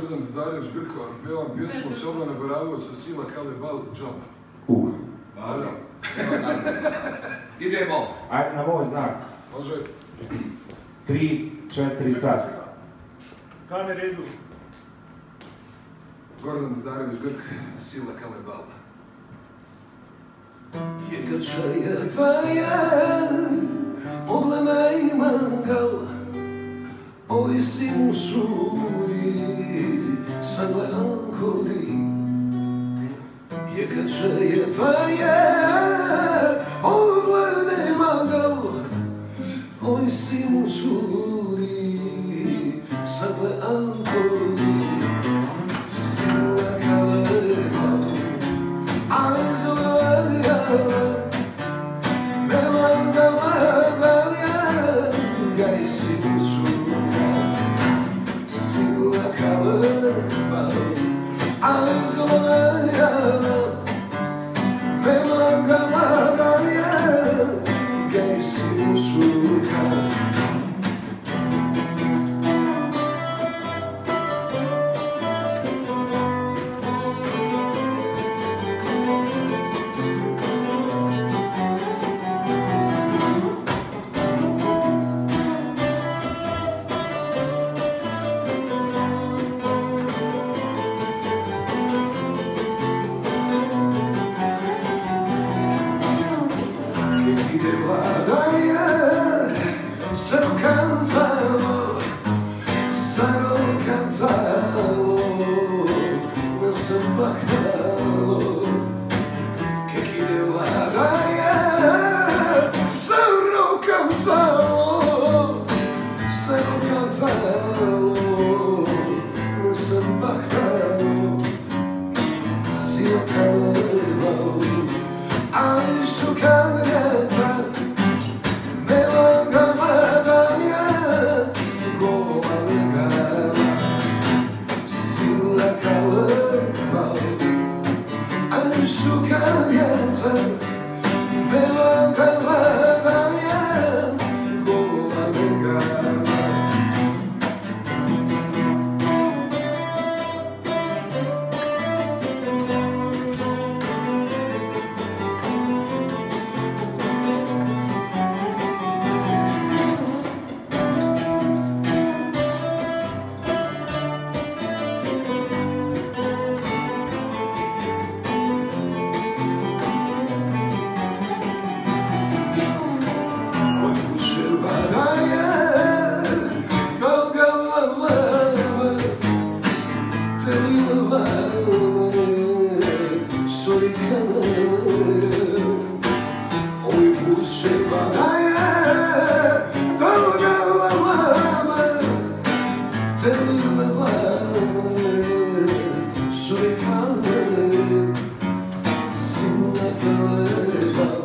Gordan Zdarević Grkova, pevam pjesmu Šabana Baragovića, Sila Kalebal, Džaba. Da. Idemo. Ajde na moj znak. Može. 3, 4, sad. Kamer idu. Gordan Zdarević Grk, Sila Kalebal. Jekača je tvoja, odleme ima gal, ovi si mu šuri, sagle ankori. Jekača je tvoja, odleme ima gal, ovi si mu šuri, sagle ankori. Sila Kalebal, ali zove Sila Kalebal.